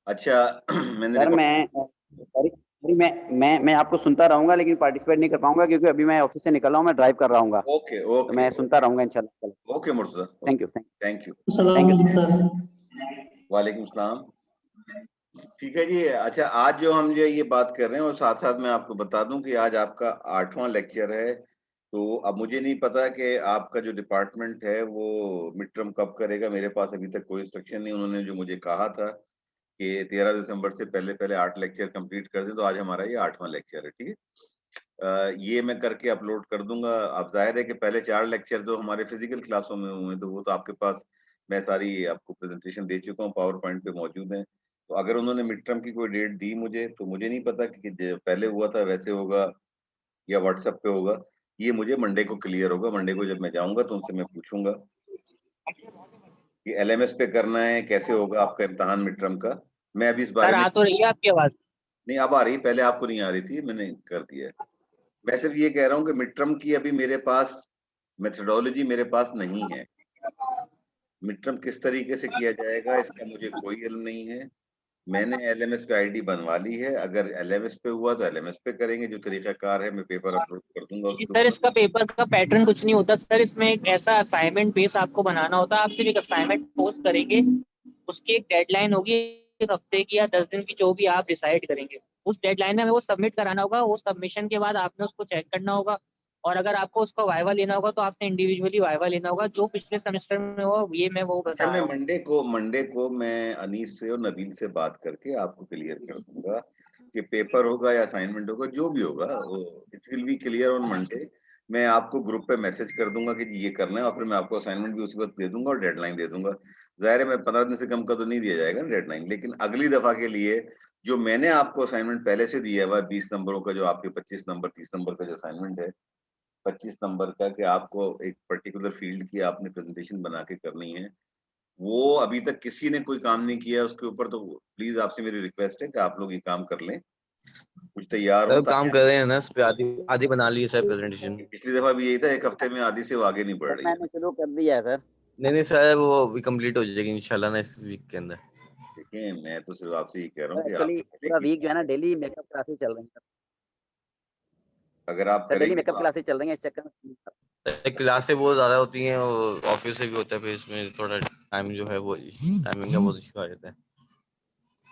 अच्छा मैंने सर मैं सॉरी मैं आपको सुनता रहूंगा, लेकिन पार्टिसिपेट नहीं कर पाऊंगा क्योंकि अभी मैं ऑफिस से निकल रहा हूँ, मैं ड्राइव कर रहा हूँ। ओके तो ओके मैं सुनता रहूंगा इंशाल्लाह। Okay Murtaza, thank okay, you, thank thank you. Thank you सलाम सर। सर। वालेकुम सलाम। ठीक है जी। अच्छा, आज जो हम जो ये बात कर रहे हैं और साथ साथ मैं आपको बता दूं कि आज आपका 8वां लेक्चर है। तो अब मुझे नहीं पता कि आपका जो डिपार्टमेंट है वो मिड टर्म कब करेगा। मेरे पास अभी तक कोई इंस्ट्रक्शन नहीं। उन्होंने जो मुझे कहा था कि 13 दिसंबर से पहले पहले 8 लेक्चर कंप्लीट कर दें, तो आज हमारा ये 8वां लेक्चर है। ठीक है। ये मैं करके अपलोड कर दूंगा। अब जाहिर है कि पहले 4 लेक्चर तो हमारे फिजिकल क्लासों में हुए हैं, तो वो तो आपके पास मैं सारी आपको प्रेजेंटेशन दे चुका हूँ, पावर पॉइंट पे मौजूद है। तो अगर उन्होंने मिड टर्म की कोई डेट दी मुझे, तो मुझे नहीं पता कि जो पहले हुआ था वैसे होगा या व्हाट्सएप पे होगा। ये मुझे मंडे को क्लियर होगा। मंडे को जब मैं जाऊंगा तो उनसे मैं पूछूंगा कि एलएमएस पे करना है, कैसे होगा आपका इम्तहान मिड टर्म का। मैं अभी इस बारे सर में आ तो रही है आपकी आवाज? नहीं, अब आ रही, पहले आपको नहीं आ रही थी, मैंने कर दिया है। मैं सिर्फ ये कह रहा हूँ कि मिड टर्म की अभी मेरे पास मेथोडोलॉजी मेरे पास नहीं है। मिड टर्म किस तरीके से किया जाएगा इसका मुझे कोई इल्म नहीं है। मैंने एलएमएस पे आईडी बनवा ली है। अगर एलएमएस पे हुआ तो एलएमएस पे करेंगे, जो तरीकाकार है मैं पेपर अपलोड कर दूंगा जी उसके सर, ऊपर। इसका पेपर का पैटर्न कुछ नहीं होता सर। इसमें एक ऐसा असाइनमेंट बेस आपको बनाना होता है। आप सिर्फ एक असाइनमेंट पोस्ट करेंगे, उसकी एक डेडलाइन होगी, एक हफ्ते की या 10 दिन की, जो भी आप डिसाइड करेंगे। उस डेडलाइन में हमें वो सबमिट कराना होगा। वो सबमिशन के बाद आपने उसको चेक करना होगा, और अगर आपको उसका वाइवा लेना होगा तो आपने इंडिविजुअली वाइवा लेना होगा। जो पिछले सेमेस्टर में हुआ ये मैं वो अच्छा, बता मैं रहा हूँ। मंडे को मैं अनीस से और नबील से बात करके आपको क्लियर कर दूंगा कि पेपर होगा या असाइनमेंट होगा, जो भी होगा it will be clear on Monday. मैं आपको ग्रुप पे मैसेज कर दूंगा कि जी ये करना है, और फिर मैं आपको असाइनमेंट भी उसी वक्त दे दूंगा और डेडलाइन दे दूंगा। जाहिर है मैं 15 दिन से कम का तो नहीं दिया जाएगा डेडलाइन, लेकिन अगली दफा के लिए जो मैंने आपको असाइनमेंट पहले से दिया हुआ 20 नंबरों का, जो आपके 25 नंबर 30 नंबर का जो असाइनमेंट है, 25 नंबर का, कि आपको एक पर्टिकुलर फील्ड की आपने प्रेजेंटेशन बना के करनी है, वो अभी तक किसी ने कोई काम नहीं किया उसके ऊपर। तो प्लीज आपसे मेरी रिक्वेस्ट है कि आप लोग ये काम कर लें, कुछ तैयार हो सर काम कर ताकि रहे हैं ना, इस पे आधी आधी बना ली है सर प्रेजेंटेशन। पिछली दफा भी यही था, एक हफ्ते में आधी से वो आगे नहीं बढ़ सर रही है। मैंने शुरू कर दिया है सर। नहीं सर, वो अभी कंप्लीट हो जाएगी इंशाल्लाह ना इस वीक के अंदर। देखिए, मैं तो सिर्फ आपसे ये कह रहा हूँ सर कि एक्चुअली आप पूरा वीक जो है ना डेली मेकअप क्लासेस चल रही हैं अगर आप सर। डेली करेंगे तो मेकअप क्लासेस चल रही हैं, इस चक्कर में। क्लासें बहुत ज्यादा होती हैं और ऑफिस से भी होता है, फिर इसमें थोड़ा टाइम जो है वो टाइमिंग का बहुत इशू आ जाता है।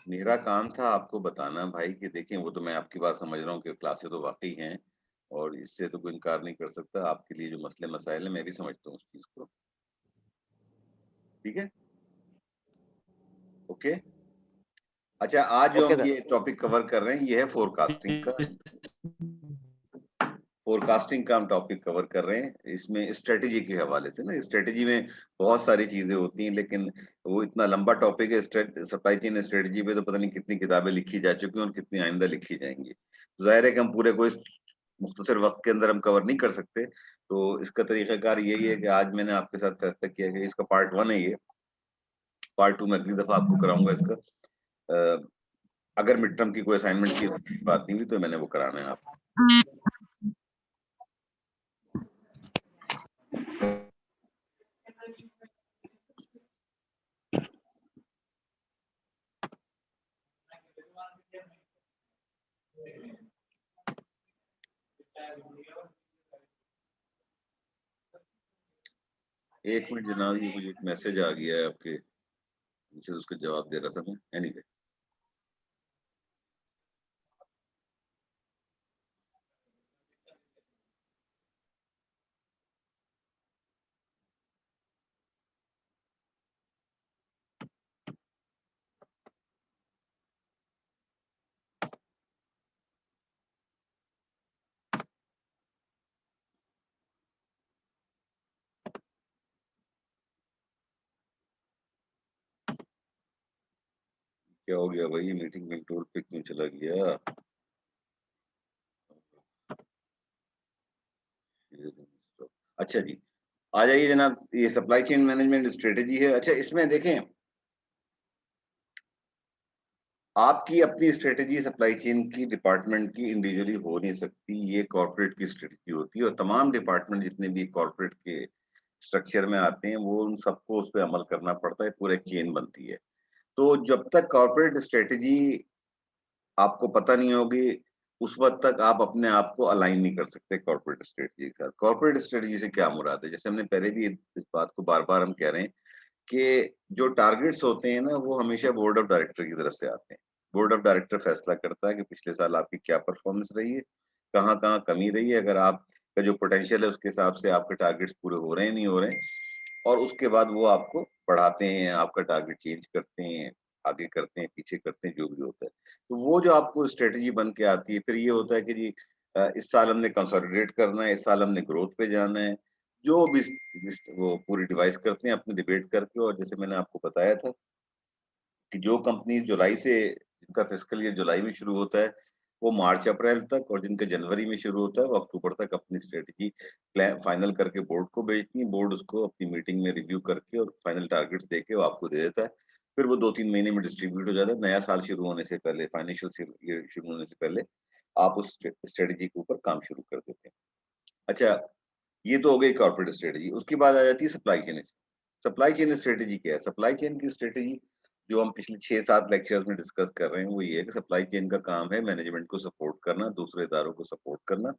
मेरा काम था आपको बताना भाई कि देखें, वो तो मैं आपकी बात समझ रहा हूँ कि क्लासेस तो वाकई हैं और इससे तो कोई इनकार नहीं कर सकता। आपके लिए जो मसले मसाइल है मैं भी समझता हूँ उस चीज को। ठीक है, ओके। अच्छा, आज जो ओके हम सर। ये टॉपिक कवर कर रहे हैं ये है फोरकास्टिंग का। फोरकास्टिंग का हम टॉपिक कवर कर रहे हैं। इसमें स्ट्रेटेजी के हवाले से ना, स्ट्रेटेजी में बहुत सारी चीजें होती हैं, लेकिन वो इतना लंबा टॉपिक है सप्लाई चेन स्ट्रेटेजी पे, तो पता नहीं कितनी किताबें लिखी जा चुकी हैं और कितनी आइंदा लिखी जाएंगी। तो जाहिर है कि हम पूरे को इस मुख्तसर वक्त के अंदर हम कवर नहीं कर सकते। तो इसका तरीकाकार यही है कि आज मैंने आपके साथ फैसला किया कि इसका पार्ट 1 है ये। पार्ट 2 में अगली दफा आपको कराऊंगा इसका। अ, अगर मिड टर्म की कोई असाइनमेंट की बात नहीं हुई तो मैंने वो कराना है आपको। एक मिनट जनाब, ये मुझे एक मैसेज आ गया है आपके, मुझे उसका जवाब दे रहा था मैं। एनीवे, क्या हो गया भाई, मीटिंग कंट्रोल पे क्यों चला गया? अच्छा जी, आ जाइए जनाब। ये सप्लाई चेन मैनेजमेंट स्ट्रेटेजी है। अच्छा, इसमें देखें, आपकी अपनी स्ट्रेटेजी सप्लाई चेन की डिपार्टमेंट की इंडिविजुअली हो नहीं सकती। ये कॉर्पोरेट की स्ट्रेटेजी होती है और तमाम डिपार्टमेंट जितने भी कॉर्पोरेट के स्ट्रक्चर में आते हैं वो उन सबको उस पर अमल करना पड़ता है। पूरा एक चेन बनती है। तो जब तक कॉर्पोरेट स्ट्रेटेजी आपको पता नहीं होगी, उस वक़्त तक आप अपने आप को अलाइन नहीं कर सकते कॉर्पोरेट स्ट्रेटेजी के साथ। कॉर्पोरेट स्ट्रेटेजी से क्या मुराद है? जैसे हमने पहले भी इस बात को बार-बार हम कह रहे हैं कि जो टारगेट्स होते हैं ना, वो हमेशा बोर्ड ऑफ डायरेक्टर की तरफ से आते हैं। बोर्ड ऑफ डायरेक्टर फैसला करता है कि पिछले साल आपकी क्या परफॉर्मेंस रही है, कहाँ-कहाँ कमी रही है, अगर आपका जो पोटेंशियल है उसके हिसाब से आपके टारगेट्स पूरे हो रहे हैं, नहीं हो रहे हैं, और उसके बाद वो आपको बढ़ाते हैं, आपका टारगेट चेंज करते हैं, आगे करते हैं, पीछे करते हैं, जो भी होता है। तो वो जो आपको स्ट्रेटजी बन के आती है, फिर ये होता है कि जी इस साल हमने कंसोलिडेट करना है, इस साल हमने ग्रोथ पे जाना है, जो भी वो पूरी डिवाइस करते हैं अपने डिबेट करके। और जैसे मैंने आपको बताया था कि जो कंपनी जुलाई से, जिनका फिस्कल ईयर जुलाई में शुरू होता है, वो मार्च अप्रैल तक, और जिनका जनवरी में शुरू होता है वो अक्टूबर तक अपनी स्ट्रेटजी प्लान फाइनल करके बोर्ड को भेजती है। बोर्ड उसको अपनी मीटिंग में रिव्यू करके और फाइनल टारगेट्स देके वो आपको दे देता है। फिर वो 2-3 महीने में डिस्ट्रीब्यूट हो जाता है। नया साल शुरू होने से पहले, फाइनेंशियल ईयर शुरू होने से पहले आप उस स्ट्रेटजी के ऊपर काम शुरू कर देते हैं। अच्छा, ये तो हो गई कॉर्पोरेट स्ट्रेटजी। उसके बाद आ जाती है supply chain. Supply chain strategy क्या है? सप्लाई चेन की स्ट्रेटजी जो हम पिछले 6-7 लेक्चर्स में डिस्कस कर रहे हैं, वो ये है कि सप्लाई चेन का काम है मैनेजमेंट को सपोर्ट करना, दूसरे इदारों को सपोर्ट करना।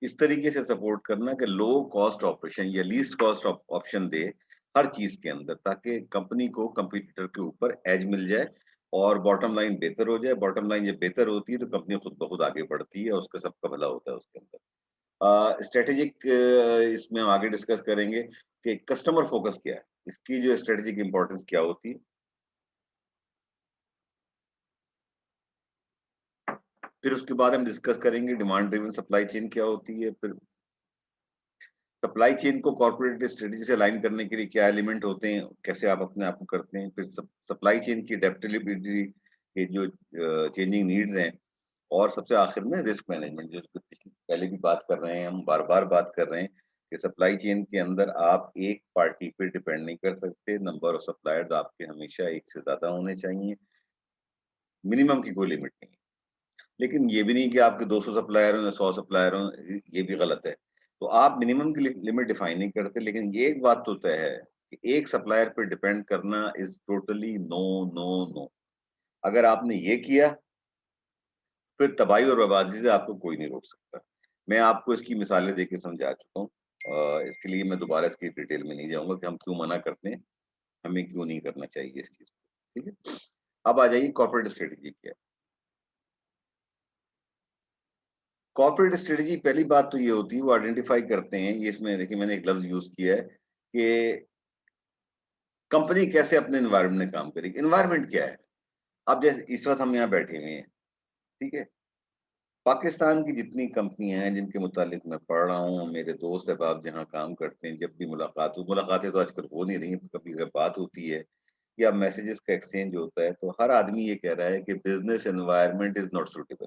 इस तरीके से सपोर्ट करना कि लो कॉस्ट ऑपरेशन या लीस्ट कॉस्ट ऑप्शन दे हर चीज के अंदर, ताकि कंपनी को कंपटीटर के ऊपर एज मिल जाए और बॉटम लाइन बेहतर हो जाए। बॉटम लाइन जब बेहतर होती है तो कंपनी खुद ब खुद आगे बढ़ती है और उसका सबका भला होता है उसके अंदर। स्ट्रेटेजिक इसमें हम आगे डिस्कस करेंगे कि कस्टमर फोकस क्या है, इसकी जो स्ट्रेटेजिक इंपॉर्टेंस क्या होती है। फिर उसके बाद हम डिस्कस करेंगे डिमांड ड्रिवन सप्लाई चेन क्या होती है। फिर सप्लाई चेन को कॉर्पोरेट स्ट्रेटेजी से अलाइन करने के लिए क्या एलिमेंट होते हैं, कैसे आप अपने आप को करते हैं। फिर सप्लाई चेन की अडेप्टेबिलिटी के जो चेंजिंग नीड्स हैं, और सबसे आखिर में रिस्क मैनेजमेंट, जो पहले भी बात कर रहे हैं, हम बार-बार बात कर रहे हैं कि सप्लाई चेन के अंदर आप एक पार्टी पे डिपेंड नहीं कर सकते। नंबर ऑफ सप्लायर्स आपके हमेशा एक से ज़्यादा होने चाहिए। मिनिमम की कोई लिमिट नहीं है। लेकिन ये भी नहीं कि आपके 200 सप्लायर हों या 100 सप्लायर हों, ये भी गलत है। तो आप मिनिमम की लिमिट डिफाइन नहीं करते, लेकिन ये एक बात तो तय है कि एक सप्लायर पे डिपेंड करना is totally no, no, no. अगर आपने ये किया, फिर तबाही और बर्बादी से आपको कोई नहीं रोक सकता। मैं आपको इसकी मिसालें देके समझा चुका हूँ। इसके लिए मैं दोबारा इसकी डिटेल में नहीं जाऊँगा कि हम क्यों मना करते हैं, हमें क्यों नहीं करना चाहिए इस चीज़ को, ठीक है? अब आ जाइए कॉर्पोरेट स्ट्रेटजी क्या है? कॉर्पोरेट स्ट्रेटजी पहली बात तो ये होती है, वो आइडेंटिफाई करते हैं, ये इसमें देखिए मैंने एक लफ्ज़ यूज़ किया है कि कंपनी कैसे अपने एनवायरनमेंट में काम करेगी। एनवायरनमेंट क्या है? अब जैसे इस वक़्त हम यहाँ बैठे हुए हैं, ठीक है? पाकिस्तान की जितनी कंपनियाँ हैं जिनके मुतालिक मैं पढ़ रहा हूँ, मेरे दोस्त अहबाब जहाँ काम करते हैं, जब भी मुलाकातें तो आजकल हो नहीं रही हैं, कभी अगर बात होती है या मैसेजेस का एक्सचेंज होता है, तो हर आदमी ये कह रहा है कि business environment is not suitable.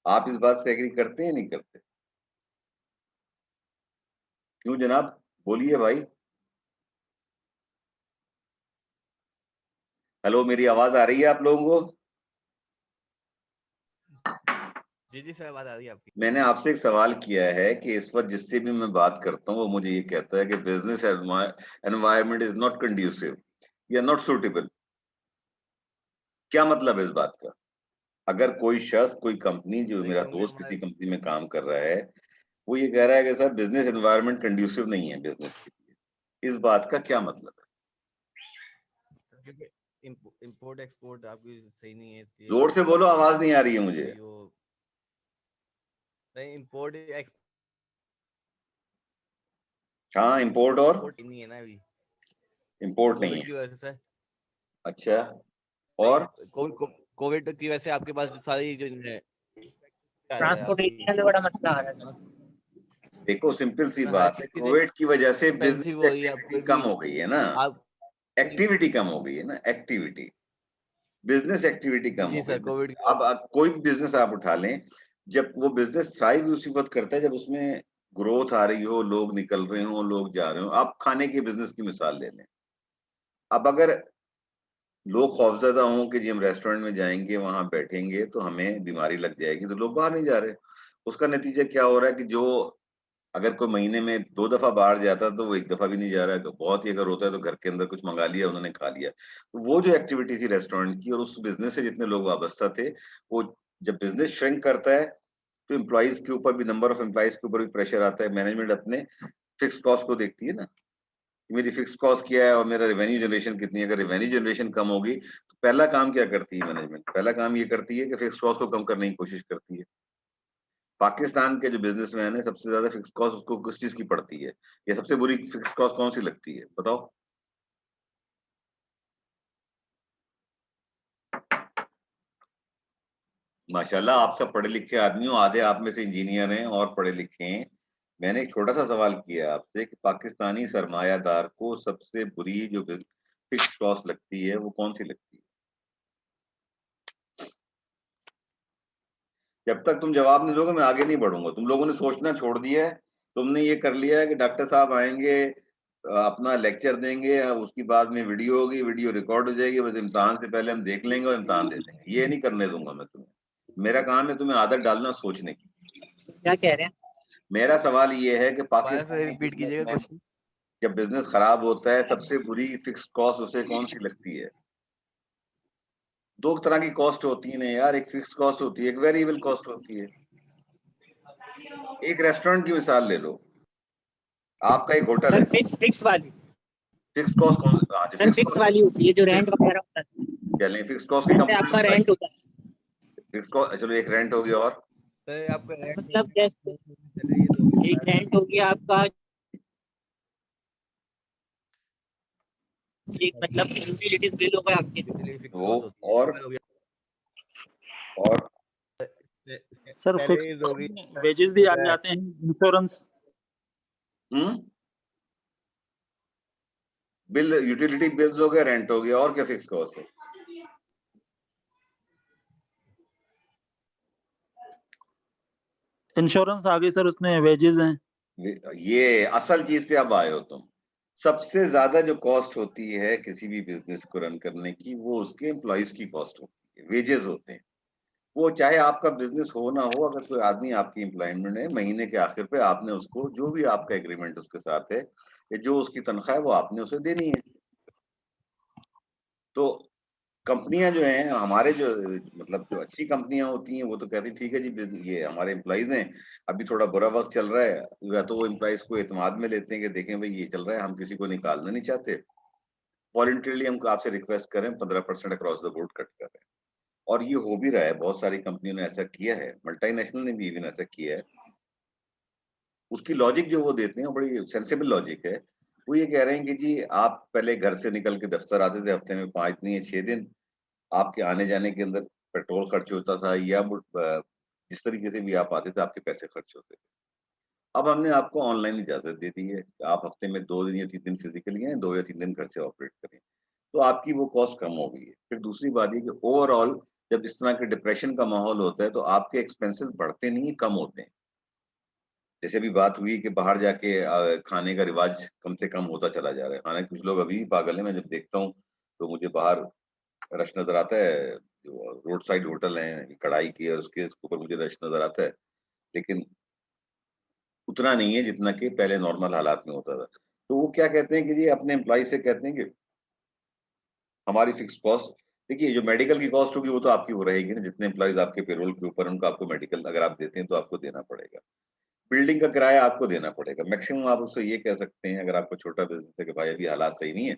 आप इस बात से एग्री करते हैं या नहीं करते? क्यों जनाब? बोलिए भाई। हेलो, मेरी आवाज़ आ रही है आप लोगों को? जी सर, बात आ रही है आपकी। मैंने आपसे एक सवाल किया है कि इस वक़्त जिससे भी मैं बात करता हूँ, वो मुझे ये कहता है कि business environment is not conducive या नॉट सूटेबल। क्या मतलब है इस बात का? अगर कोई शख्स, कोई कंपनी, जो मेरा क्योंकि दोस्त हमारे किसी कंपनी में काम कर रहा है, वो ये कह रहा है कि सर बिज़नेस एनवायरनमेंट कंड्यूसिव नहीं है बिज़नेस के लिए। इस बात का क्या मतलब है? क्योंकि इंपोर्ट एक्सपोर्ट आपकी सही नहीं है, इसलिए ज़ोर से बोलो, आवाज़ नहीं आ रही है मुझे। अभी वो नहीं इंपोर्ट हाँ, एक्सपोर्ट नहीं है ना अभी, इम्पोर्ट नहीं कोविड है। की वजह से। अच्छा, नहीं, और? कोविड की वजह से आपके पास सारी जो ट्रांसपोर्टेशन में बड़ा मसला आ रहा है। देखो, सिंपल सी हर बात है, चीज कोविड की वजह से एक्सपेंसिव बिज़नेस हो रही है, अब एक्टिविटी फिर कम भी हो गई है ना। आप एक्टिविटी कम हो गई है ना, एक्टिविटी। बिज़नेस एक्टिविटी कम जी हो सर गई। कोविड की अब कोई भी बिज़नेस आप उठा लें, जब वो बिज़नेस थ्राइव उसी वक़्त करता है जब उसमें ग्रोथ आ रही हो, लोग निकल रहे हों, लोग जा रहे हों। आप खाने के बिज़नेस की मिसाल ले लें। अब अगर लोग खौफज़दा हों कि जी हम रेस्टोरेंट में जाएँगे, वहाँ बैठेंगे तो हमें बीमारी लग जाएगी, तो लोग बाहर नहीं जा रहे। उसका नतीजा क्या हो रहा है कि जो अगर कोई महीने में 2 दफा बाहर जाता है तो वो 1 दफा भी नहीं जा रहा है, तो बहुत ही अगर होता है तो घर के अंदर कुछ मंगा लिया, उन्होंने खा लिया। तो वो जो एक्टिविटी थी रेस्टोरेंट की और उस बिज़नेस से जितने लोग वाबस्ता थे, वो जब बिज़नेस श्रिंक करता है, तो एम्प्लॉइज़ के ऊपर भी नंबर ऑफ एम्प्लॉइज़ के ऊपर भी प्रेशर आता है। मैनेजमेंट अपने फिक्स्ड कॉस्ट को देखती है ना, कि मेरी फिक्स्ड कॉस्ट क्या है और मेरा रेवेन्यू जनरेशन कितनी है। अगर रेवेन्यू जनरेशन कम होगी, तो पहला काम क्या करती है मैनेजमेंट? पहला काम ये करती है कि फिक्स्ड कॉस्ट को कम करने की कोशिश करती है। पाकिस्तान के जो बिज़नेसमैन है, सबसे ज़्यादा फिक्स्ड कॉस्ट उसको किस चीज़ की पड़ती है? या सबसे बुरी फिक्स्ड कॉस्ट कौन-सी लगती है? बताओ? माशाल्लाह आप सब पढ़े लिखे आदमी हो, आधे आप में से इंजीनियर हैं और पढ़े लिखे हैं। मैंने एक छोटा-सा सवाल किया है आपसे कि पाकिस्तानी सरमायादार को सबसे बुरी जो फिक्स्ड कॉस्ट लगती है, वो कौन-सी लगती है? जब तक तुम जवाब नहीं दोगे मैं आगे नहीं बढ़ूँगा। तुम लोगों ने सोचना छोड़ दिया है। तुमने ये कर लिया है कि डॉक्टर साहब आएँगे, अपना लेक्चर देंगे, उसके बाद में वीडियो होगी, वीडियो रिकॉर्ड हो जाएगी, बस इम्तिहान से पहले हम देख लेंगे और इम्तिहान दे देंगे। ये नहीं करने दूँगा मैं तुम्हें। मेरा काम है तुम्हें आदत डालना सोचने की। क्या कह रहे हैं? मेरा सवाल ये है कि दोबारा से पाकिस्तानी रिपीट कीजिएगा बिज़नेसमैन क्वेश्चन। जब बिज़नेस खराब होता है, सबसे बुरी फिक्स्ड कॉस्ट उसे कौन-सी लगती है? 2 तरह की कॉस्ट होती है ना यार, एक फिक्स्ड कॉस्ट होती है, एक वेरिएबल कॉस्ट होती है। एक रेस्टोरेंट की मिसाल ले लो। आपका एक होटल सर है, फिक्स वाली, फिक्स्ड कॉस्ट कौन हाँ, जो सर फिक्स्ड फिक्स कॉस्ट वाली होती है जो रेंट फिक्स्ड वगैरह होता है, क्या लें फिक्स्ड कॉस्ट की जैसे कंपोनेंट आपका बताइए। रेंट होता है। फिक्स्ड कॉस्ट चलो एक रेंट हो गया और सर आपका रेंट हो मतलब गया, जैसे सैलरी, ये तो हो एक गया। रेंट हो गया आपका, एक मतलब यूटिलिटीज बिल हो गया आपके। यूटिलिटी फिक्स वो कॉस्ट होती है, और हो गया। और सर सैलरीज हो गई, फिक्स वेजेस भी आ जाते हैं, इंश्योरेंस। बिल यूटिलिटी बिल्स हो गया, रेंट हो गया और क्या फिक्स्ड कॉस्ट है? इंश्योरेंस आ गई सर, उसमें वेजेस हैं। ये असल चीज पे अब आए हो तुम। सबसे ज्यादा जो कॉस्ट होती है किसी भी बिजनेस को रन करने की, वो उसके एम्प्लॉइज की कॉस्ट होती है, वेजेस होते हैं। वो चाहे आपका बिजनेस हो ना हो, अगर कोई आदमी आपकी एम्प्लॉयमेंट है, महीने के आखिर पे आपने उसको जो भी आपका एग्रीमेंट उसके साथ है, या जो उसकी तनख्वाह है वो आपने उसे देनी है। तो कंपनियां जो हैं हमारे जो मतलब जो अच्छी कंपनियां होती हैं वो तो कहती हैं ठीक है जी, ये हमारे एम्प्लॉइज हैं, अभी थोड़ा बुरा वक्त चल रहा है, या तो वो एम्प्लॉइज को एतमाद में लेते हैं कि देखें भाई ये चल रहा है, हम किसी को निकालना नहीं चाहते, वॉलंटरली हम आपसे रिक्वेस्ट करें 15% अक्रॉस द बोर्ड कट कर रहे हैं। और ये हो भी रहा है, बहुत सारी कंपनियों ने ऐसा किया है, मल्टीनेशनल ने भी इवन ऐसा किया है। उसकी लॉजिक जो वो देते हैं वो बड़ी सेंसिबल लॉजिक है। वो ये कह रहे हैं कि जी आप पहले घर से निकल के दफ्तर आते थे, हफ्ते में 5 नहीं 6 दिन, आपके आने जाने के अंदर पेट्रोल खर्च होता था, या जिस तरीके से भी आप आते थे आपके पैसे खर्च होते थे। अब हमने आपको ऑनलाइन इजाजत दे दी है, आप हफ्ते में 2 दिन या 3 दिन फिजिकली आए, 2 या 3 दिन घर से ऑपरेट करें, तो आपकी वो कॉस्ट कम हो गई है। फिर दूसरी बात ये कि ओवरऑल जब इस तरह के डिप्रेशन का माहौल होता है तो आपके एक्सपेंसेस बढ़ते नहीं, कम होते हैं। जैसे अभी बात हुई कि बाहर जाके खाने का रिवाज कम से कम होता चला जा रहा है। हालांकि कुछ लोग अभी भी पागल हैं, मैं जब देखता हूँ तो मुझे बाहर रश नजर आता है, जो रोड साइड होटल हैं कढ़ाई की, और उसके ऊपर मुझे रश नजर आता है, लेकिन उतना नहीं है जितना कि पहले नॉर्मल हालात में होता था। तो वो क्या कहते हैं कि जी अपने एम्प्लॉय से कहते हैं कि हमारी फिक्स कॉस्ट, देखिए जो मेडिकल की कॉस्ट होगी वो तो आपकी वो रहेगी ना, जितने एम्प्लॉइज आपके पेरोल के ऊपर उनको आपको मेडिकल अगर आप देते हैं तो आपको देना पड़ेगा। बिल्डिंग का किराया आपको देना पड़ेगा। मैक्सिमम आप उससे ये कह सकते हैं अगर आपको छोटा बिजनेस है कि भाई अभी हालात सही नहीं है,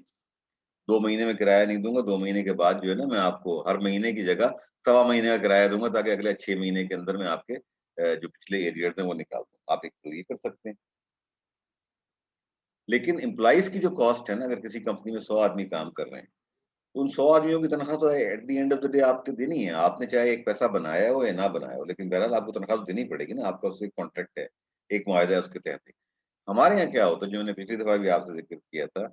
2 महीने में किराया नहीं दूँगा, 2 महीने के बाद जो है ना मैं आपको हर महीने की जगह सवा महीने का किराया दूँगा, ताकि अगले 6 महीने के अंदर मैं आपके जो पिछले एरियर्स हैं वो निकाल दूँ। आप एक तो ये कर सकते हैं। लेकिन एम्प्लॉइज़ की जो कॉस्ट है ना, अगर किसी कंपनी में 100 आदमी काम कर रहे हैं, तो उन 100 आदमियों की तनख्वाह तो at the end of the day आपको देनी है। आपने चाहे एक पैसा बनाया हो या ना बनाया हो, लेकिन बहरहाल आपको तनख्वाह तो देनी पड़ेगी ना, आपका उससे कॉन्ट्रैक्ट है, एक मुआहदा है उसके तहत। हमारे यहाँ क्या होता है, जो मैंने पिछली दफा भी आपसे ज़िक्र किया था,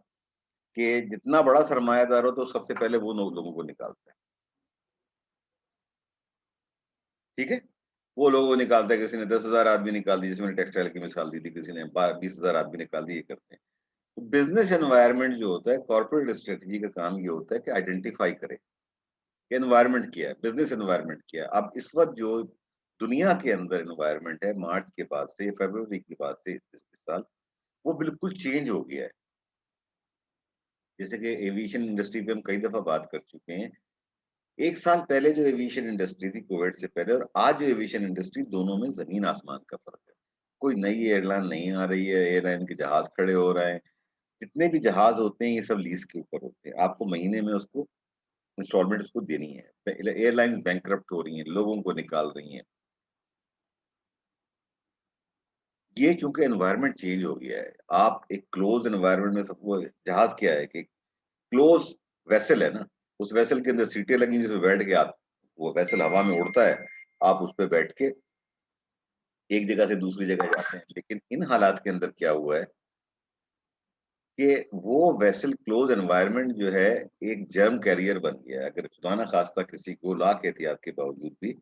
कि जितना बड़ा सरमायादार हो तो सबसे पहले वो लोगों को निकालता है। ठीक है? वो लोगों को निकालता है, किसी ने 10,000 आदमी निकाल दिए, जैसे मैंने टेक्सटाइल की मिसाल दी थी, किसी ने 20,000 आदमी निकाल दिए, ये करते हैं। तो बिज़नेस एनवायरनमेंट जो होता है, कॉर्पोरेट स्ट्रेटजी का काम ये होता है कि आइडेंटिफाई करे, एनवायरनमेंट क्या है, बिज़नेस एनवायरनमेंट क्या है। अब इस वक़्त जो दुनिया के अंदर एनवायरनमेंट है मार्च के बाद से, फरवरी के बाद से इस साल वो बिल्कुल चेंज हो गया है। जैसे कि एविएशन इंडस्ट्री पे हम कई दफा बात कर चुके हैं। 1 साल पहले जो एविएशन इंडस्ट्री थी कोविड से पहले और आज जो एविएशन इंडस्ट्री, दोनों में ज़मीन आसमान का फ़र्क है। कोई नई एयरलाइन नहीं आ रही है, एयरलाइन के जहाज़ खड़े हो रहे हैं। जितने भी जहाज़ होते हैं ये सब लीज़ के ऊपर होते हैं। आपको महीने में उसको इंस्टॉलमेंट उसको देनी है। एयरलाइंस बैंकरप्ट हो रही हैं, लोगों को निकाल रही हैं। ये चूँकि एनवायरनमेंट चेंज हो गया है। आप एक क्लोज़ एनवायरनमेंट में, सब वो जहाज़ क्या है कि क्लोज़ वेसल है ना, उस वेसल के अंदर सीटें लगी हैं जिसमें बैठ के आप, वो वेसल हवा में उड़ता है, आप उस पे बैठ के एक जगह से दूसरी जगह जाते हैं। लेकिन इन हालात के अंदर क्या हुआ है कि वो वेसल क्लोज़ एनवायरनमेंट जो है एक जर्म कैरियर बन गया है। अगर खुदा ना ख़ास्ता किसी को लाख एहतियात के बावजूद भी,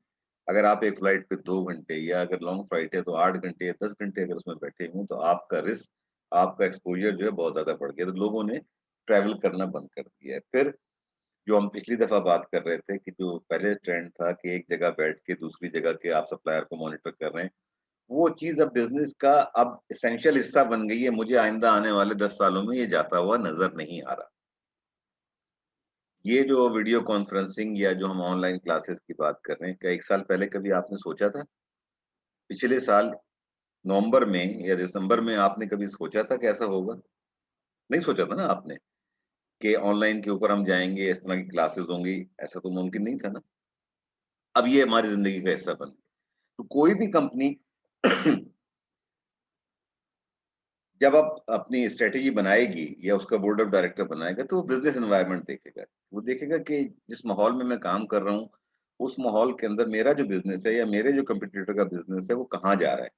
अगर आप एक फ्लाइट पे 2 घंटे या अगर लॉन्ग फ्लाइट है तो 8 घंटे या 10 घंटे अगर उसमें बैठे हुए हैं, तो आपका रिस्क, आपका एक्सपोज़र जो है बहुत ज़्यादा बढ़ गया। तो लोगों ने ट्रैवल करना बंद कर दिया है। फिर जो हम पिछली दफ़ा बात कर रहे थे कि जो पहले ट्रेंड था कि एक जगह बैठ के दूसरी जगह के आप सप्लायर को मॉनिटर कर रहे हैं, वो चीज़ अब बिज़नेस का अब एसेंशियल हिस्सा बन गई है। मुझे आइंदा आने वाले 10 सालों में ये जाता हुआ नज़र नहीं आ रहा। ये जो वीडियो कॉन्फ्रेंसिंग या जो हम ऑनलाइन क्लासेस की बात कर रहे हैं, क्या 1 साल पहले कभी आपने सोचा था? पिछले साल नवंबर में या दिसंबर में आपने कभी सोचा था कि ऐसा होगा? नहीं सोचा था ना आपने, कि ऑनलाइन के ऊपर हम जाएँगे, इस तरह की क्लासेस होंगी, ऐसा तो मुमकिन नहीं था ना। अब ये हमारी ज़िंदगी का हिस्सा बन गया। तो कोई भी कंपनी जब आप अपनी स्ट्रैटेजी बनाएगी या उसका बोर्ड ऑफ डायरेक्टर बनाएगा, तो वो बिज़नेस एनवायरनमेंट देखेगा। वो देखेगा कि जिस माहौल में मैं काम कर रहा हूँ, उस माहौल के अंदर मेरा जो बिज़नेस है या मेरे जो कॉम्पिटिटर का बिज़नेस है, वो कहाँ जा रहा है।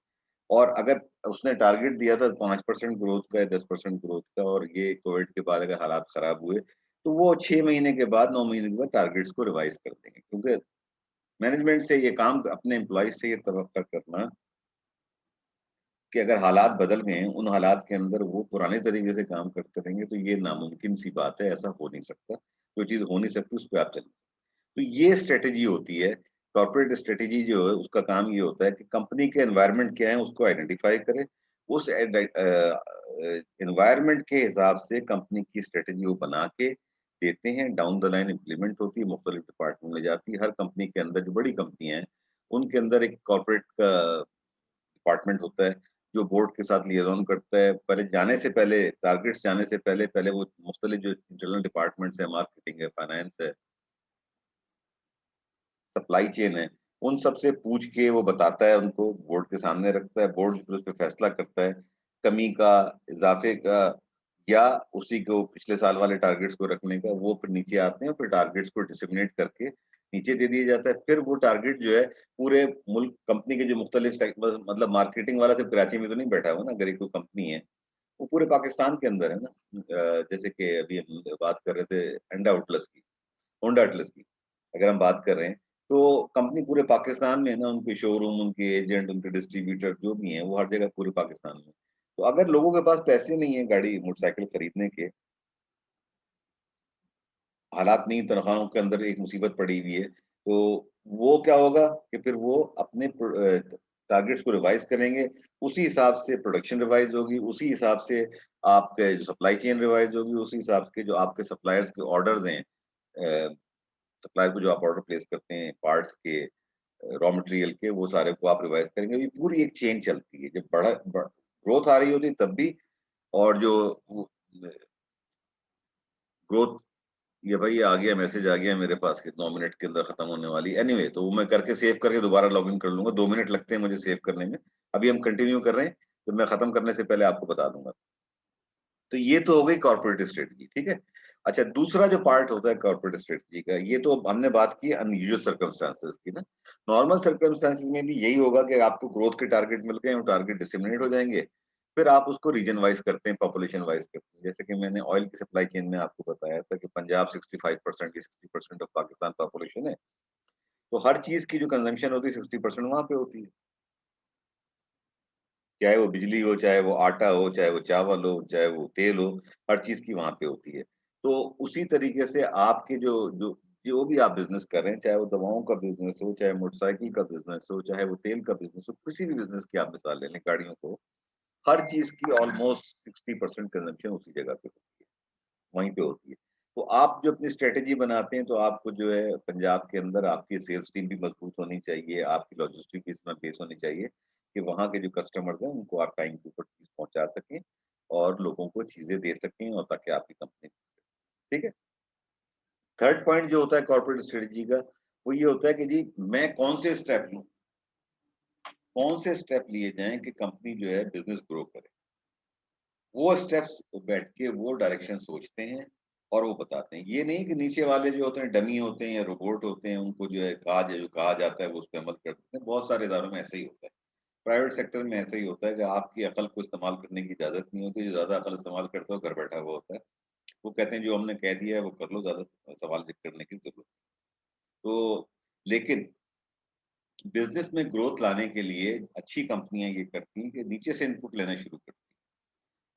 और अगर उसने टारगेट दिया था 5% ग्रोथ का या 10% ग्रोथ का और ये कोविड के बाद अगर हालात खराब हुए, तो वो 6 महीने के बाद, 9 महीने के बाद टारगेट्स को रिवाइज़ कर देंगे। क्योंकि मैनेजमेंट से ये काम, अपने एम्प्लॉइज़ से ये तवक्का करना कि अगर हालात बदल गए हैं, उन हालात के अंदर वो पुराने तरीके से काम करते रहेंगे, तो ये नामुमकिन सी बात है, ऐसा हो नहीं सकता। जो चीज़ हो नहीं सकती, उस पे आप चलें। तो ये स्ट्रैटेजी होती है, कॉर्पोरेट स्ट्रैटेजी जो है, उसका काम ये होता है कि कंपनी के एनवायरनमेंट क्या है, उसको आइडेंटिफ़ाई करे। उस एनवायरनमेंट के हिसाब से कंपनी की स्ट्रैटेजी वो बना के देते हैं, डाउन द लाइन इम्प्लीमेंट होती है, मुख्तलिफ डिपार्टमेंट में जाती है। हर कंपनी के अंदर जो बड़ी कंपनियाँ हैं, उनके अंदर एक कॉर्पोरेट का डिपार्टमेंट होता है, जो बोर्ड के साथ लिएज़ॉन करता है। पहले जाने से पहले, टारगेट्स जाने से पहले, पहले वो मुख्तलिफ जो इंटरनल डिपार्टमेंट्स हैं, मार्केटिंग है, फाइनेंस है, सप्लाई चेन है, उन सब से पूछ के वो बताता है उनको, बोर्ड के सामने रखता है, बोर्ड फिर उसपे फैसला करता है, कमी का, इज़ाफ़े का या उसी को पिछले साल वाले टारगेट्स को रखने का। वो फिर नीचे आते हैं, फिर टारगेट्स को डिसिमिनेट करके नीचे दे दिया जाता है। फिर वो टारगेट जो है पूरे मुल्क, कंपनी के जो मुख्तलिफ मतलब मार्केटिंग वाला सिर्फ कराची में तो नहीं बैठा हुआ ना, अगर एक कोई कंपनी है, वो पूरे पाकिस्तान के अंदर है ना। जैसे कि अभी हम बात कर रहे थे होंडा अटलस की, होंडा अटलस की अगर हम बात कर रहे हैं, तो कंपनी पूरे पाकिस्तान में है ना, उनके शोरूम, उनके एजेंट, उनके डिस्ट्रीब्यूटर जो भी हैं, वो हर जगह पूरे पाकिस्तान में। तो अगर लोगों के पास पैसे नहीं है गाड़ी, मोटरसाइकिल खरीदने के, हालात नहीं, तनख्वाहों के अंदर एक मुसीबत पड़ी हुई है, तो वो क्या होगा कि फिर वो अपने टारगेट्स को रिवाइज़ करेंगे, उसी हिसाब से प्रोडक्शन रिवाइज़ होगी, उसी हिसाब से आपके जो सप्लाई चेन रिवाइज़ होगी, उसी हिसाब के जो आपके सप्लायर्स के ऑर्डर्स हैं, अ, सप्लायर को जो आप ऑर्डर प्लेस करते हैं पार्ट्स के, रॉ मटेरियल के, वो सारे को आप रिवाइज़ करेंगे। ये पूरी एक चेन चलती है। जब ग्रोथ आ रही होती है तब भी, और जो वो ग्रोथ, ये भाई आ गया, मैसेज आ गया मेरे पास कि 9 मिनट के अंदर खत्म होने वाली है। एनीवे, तो वो मैं करके सेव करके दोबारा लॉगिन कर लूँगा। 2 मिनट लगते हैं मुझे सेव करने में। अभी हम कंटिन्यू कर रहे हैं, तो मैं खत्म करने से पहले आपको बता दूँगा। तो ये तो हो गई कॉर्पोरेट स्ट्रेटजी, ठीक है? अच्छा, दूसरा जो पार्ट होता है कॉर्पोरेट स्ट्रेटजी का, ये तो हमने बात की अनयूजुअल सर्कमस्टेंसेस की ना। नॉर्मल सर्कमस्टेंसेस में भी यही होगा कि आपको ग्रोथ के टारगेट मिल गए, वो टारगेट डिसेमिनेट हो जाएँगे। फिर आप उसको रीजन वाइज़ करते हैं, पॉपुलेशन वाइज़ करते हैं। जैसे कि मैंने ऑयल की सप्लाई चेन में आपको बताया था कि पंजाब 65% की 60% ऑफ पाकिस्तान पॉपुलेशन है। तो हर चीज़ की जो कंजम्पशन होती है 60% वहाँ पे होती है। चाहे वो बिजली हो, चाहे वो आटा हो, चाहे वो चावल हो, चाहे वो तेल हो, हर चीज़ की वहाँ पे होती है। तो उसी तरीके से आपके जो जो जो भी आप बिजनेस कर रहे हैं, चाहे वो दवाओं का बिजनेस हो, चाहे मोटरसाइकिल का बिजनेस हो, चाहे वो तेल का बिजनेस हो, किसी भी बिजनेस की आप मिसाल ले लें, गाड़ियों को, हर चीज की ऑलमोस्ट 60% कंजम्पशन उसी जगह पे होती है, वहीं पे होती है। तो आप जो अपनी स्ट्रेटेजी बनाते हैं, तो आपको जो है पंजाब के अंदर आपकी सेल्स टीम भी मजबूत होनी चाहिए, आपकी लॉजिस्टिक भी इसमें बेस होनी चाहिए कि वहाँ के जो कस्टमर्स हैं उनको आप टाइम के ऊपर चीज पहुंचा सकें और लोगों को चीजें दे सकें, और ताकि आपकी कंपनी, ठीक है। थर्ड पॉइंट जो होता है कॉर्पोरेट स्ट्रेटजी का, वो ये होता है कि जी मैं कौन से स्टेप लूं, कौन से स्टेप लिए जाएं कि कंपनी जो है बिजनेस ग्रो करे। वो स्टेप्स बैठ के वो डायरेक्शन सोचते हैं और वो बताते हैं। ये नहीं कि नीचे वाले जो होते हैं डमी होते हैं या रोबोट होते हैं, उनको जो है जो कहा जाता है वो उस पर अमल करते हैं। बहुत सारे इदारों में ऐसे ही होता है, प्राइवेट सेक्टर में ऐसा ही होता है कि आपकी अकल को इस्तेमाल करने की इजाजत नहीं होती। जो ज्यादा अकल इस्तेमाल करता है वो घर बैठा हुआ होता है। वो कहते हैं जो हमने कह दिया है वो कर लो, ज्यादा सवाल करने की जरूरत नहीं। तो लेकिन बिजनेस में ग्रोथ लाने के लिए अच्छी कंपनियां ये करती हैं कि नीचे से इनपुट लेना शुरू करती हैं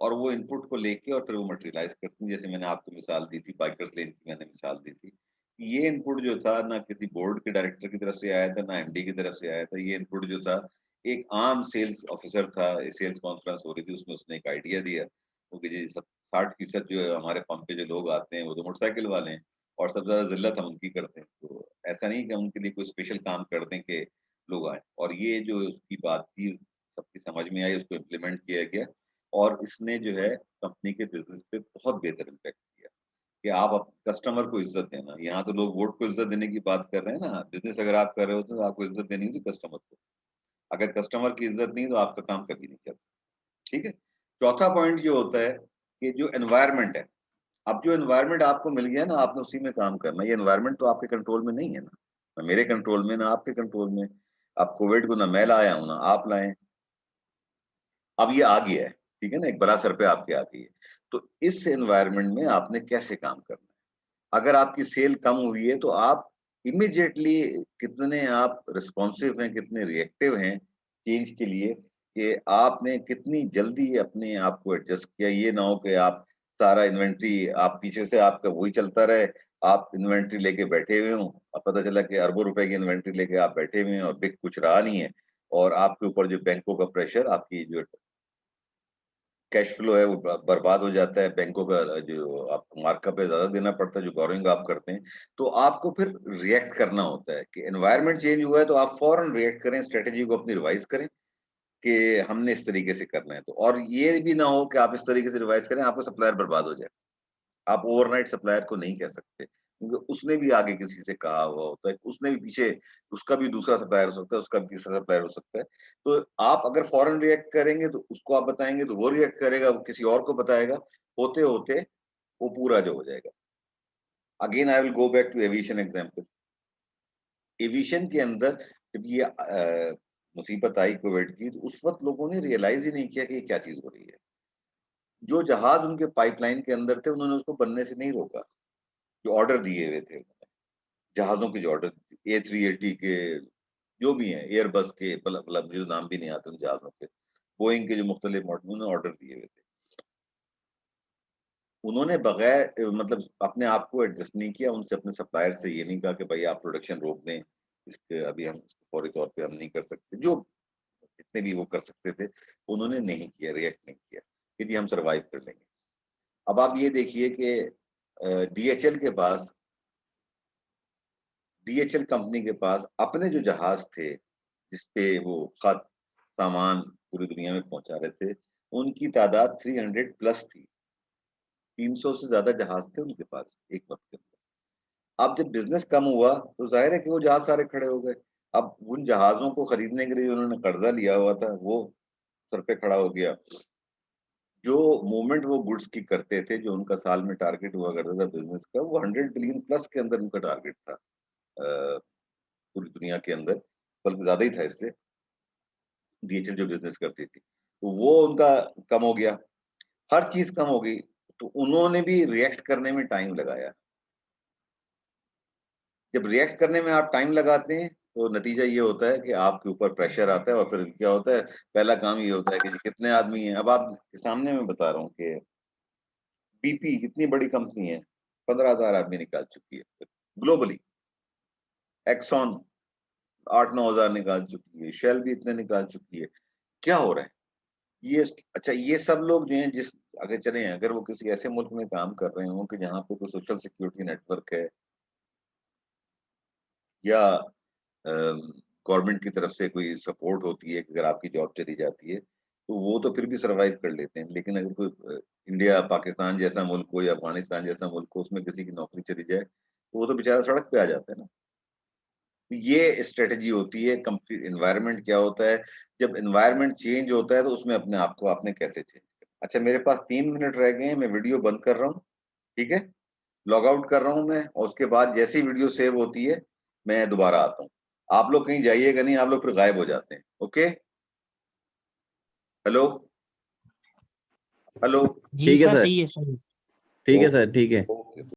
और वो इनपुट को लेके और फिर वो मटेरियलाइज करती हैं। जैसे मैंने आपको मिसाल दी थी, बाइकर्स लेन की मैंने मिसाल दी थी। ये इनपुट जो था ना किसी बोर्ड के डायरेक्टर की तरफ से आया था, ना एमडी की तरफ से आया था। ये इनपुट जो था एक आम सेल्स ऑफिसर था, सेल्स कॉन्फ्रेंस हो रही थी, उसमें उसने एक आइडिया दिया क्योंकि जी 60% जो है हमारे पंप पे जो लोग आते हैं वो तो मोटरसाइकिल वाले हैं और सबसे ज्यादा जिल्लत हम उनकी करते हैं। तो ऐसा नहीं कि हम उनके लिए कोई स्पेशल काम कर दें कि लोग आए। और ये जो उसकी बात थी सबकी समझ में आई, उसको इम्प्लीमेंट किया गया और इसने जो है कंपनी के बिजनेस पे बहुत बेहतर इम्पैक्ट किया कि आप कस्टमर को इज्जत देना। यहाँ तो लोग वोट को इज्जत देने की बात कर रहे हैं ना, बिजनेस अगर आप कर रहे हो तो आपको इज्जत देनी होगी कस्टमर को। अगर कस्टमर की इज्जत नहीं तो आपका काम कभी नहीं चल सकता, ठीक है। चौथा पॉइंट ये होता है कि जो एनवायरनमेंट है, अब जो एनवायरनमेंट आपको मिल गया ना, आपने उसी में काम करना। ये एनवायरनमेंट तो आपके कंट्रोल में नहीं है ना मेरे कंट्रोल में, ना आपके कंट्रोल में। अब कोविड को ना मैं लाया हूं ना आप लाए, अब ये आ गया है, ठीक है ना, एक बड़ा सर पे आपके आ गई है। तो इस एनवायरनमेंट में आपने कैसे काम करना है। अगर आपकी सेल कम हुई है तो आप इमीडिएटली कितने आप रिस्पॉन्सिव हैं, कितने रिएक्टिव हैं चेंज के लिए, कि आपने कितनी जल्दी अपने आप को एडजस्ट किया। ये ना हो कि आप सारा इन्वेंट्री आप पीछे से आपका वही चलता रहे, आप इन्वेंट्री लेके बैठे हुए हो, अब पता चला कि अरबों रुपए की इन्वेंट्री लेके आप बैठे हुए हैं और बिक कुछ रहा नहीं है, और आपके ऊपर जो बैंकों का प्रेशर, आपकी जो कैश फ्लो है वो बर्बाद हो जाता है, बैंकों का जो आपको मार्कअप है ज्यादा देना पड़ता है जो बोरोइंग आप करते हैं। तो आपको फिर रिएक्ट करना होता है कि एनवायरनमेंट चेंज हुआ है तो आप फौरन रिएक्ट करें, स्ट्रेटेजी को अपनी रिवाइज करें कि हमने इस तरीके से करना है। तो और ये भी ना हो कि आप इस तरीके से रिवाइज करें आपका सप्लायर बर्बाद हो जाए। आप ओवरनाइट सप्लायर को नहीं कह सकते क्योंकि उसने भी आगे किसी से कहा हुआ होता है, उसने भी पीछे, उसका भी दूसरा सप्लायर हो सकता है, उसका भी तीसरा सप्लायर हो सकता है। तो आप अगर फौरन रिएक्ट करेंगे तो उसको आप बताएंगे तो वो रिएक्ट करेगा, वो किसी और को बताएगा, होते होते वो पूरा जो हो जाएगा। Again I will go back to aviation example. Aviation के अंदर जब ये मुसीबत आई कोविड की, तो उस वक्त लोगों ने रियलाइज ही नहीं किया कि ये क्या चीज हो रही है। जो जहाज उनके पाइपलाइन के अंदर थे उन्होंने उसको बनने से नहीं रोका, जो ऑर्डर दिए हुए थे जहाजों के, जो ऑर्डर A380 के, जो भी हैं एयरबस के, मतलब मुझे नाम भी नहीं आते उन जहाजों के, बोइंग के जो मुख्तलिफ मॉडल उन्होंने ऑर्डर दिए हुए थे। उन्होंने बगैर मतलब अपने आप को एडजस्ट नहीं किया, उनसे अपने सप्लायर से ये नहीं कहा कि भाई आप प्रोडक्शन रोक दें, इसके अभी हम फौरी तौर पे हम नहीं कर सकते। जो जितने भी वो कर सकते थे उन्होंने नहीं किया, रिएक्ट नहीं किया कि जी हम सरवाइव कर लेंगे। अब आप ये देखिए कि DHL के पास, DHL कंपनी के पास अपने जो जहाज थे जिसपे वो खत सामान पूरी दुनिया में पहुंचा रहे थे, उनकी तादाद 300 प्लस थी। 300 से ज्यादा जहाज थे उनके पास एक वक्त के अंदर। अब जब बिजनेस कम हुआ तो जाहिर है कि वो जहाज सारे खड़े हो गए। अब उन जहाजों को खरीदने के लिए उन्होंने कर्जा लिया हुआ था वो सर पे खड़ा हो गया। जो मूवमेंट वो गुड्स की करते थे, जो उनका साल में टारगेट हुआ करता था बिजनेस का, वो 100 बिलियन प्लस के अंदर उनका टारगेट था पूरी दुनिया के अंदर, बल्कि ज्यादा ही था इससे। DHL जो बिजनेस करती थी तो वो उनका कम हो गया, हर चीज कम हो गई। तो उन्होंने भी रिएक्ट करने में टाइम लगाया। जब रिएक्ट करने में आप टाइम लगाते हैं तो नतीजा ये होता है कि आपके ऊपर प्रेशर आता है और फिर क्या होता है, पहला काम ये होता है कि जी कितने आदमी हैं। अब आप सामने मैं बता रहा हूँ कि BP कितनी बड़ी कंपनी है, 15,000 आदमी निकाल चुकी है। ग्लोबली। एक्सॉन 8-9 हजार निकाल चुकी है, शेल भी इतने निकाल चुकी है। क्या हो रहा है ये? अच्छा, ये सब लोग जो हैं, जिस अगर चले, अगर वो किसी ऐसे मुल्क में काम कर रहे हो कि जहाँ पे कोई सोशल सिक्योरिटी नेटवर्क है या गवर्नमेंट की तरफ से कोई सपोर्ट होती है कि अगर आपकी जॉब चली जाती है, तो वो तो फिर भी सर्वाइव कर लेते हैं। लेकिन अगर कोई इंडिया, पाकिस्तान जैसा मुल्क हो या अफगानिस्तान जैसा मुल्क हो, उसमें किसी की नौकरी चली जाए, तो वो तो बेचारा सड़क पे आ जाता है ना। तो ये स्ट्रेटजी होती है। कंप्लीट एनवायरनमेंट क्या होता है, जब एनवायरनमेंट चेंज होता है तो उसमें अपने आप को आपने कैसे चेंज किया। अच्छा, मेरे पास 3 मिनट रह गए हैं, मैं वीडियो बंद कर रहा हूँ, ठीक है? लॉग आउट कर रहा हूँ मैं, और उसके बाद जैसी वीडियो सेव होती है मैं दोबारा आता हूँ। आप लोग कहीं जाइएगा नहीं, आप लोग फिर गायब हो जाते हैं। ओके, हेलो हेलो, जी ठीक है सर, सर, सही है, सही है। ठीक है सर, ठीक है। ओके।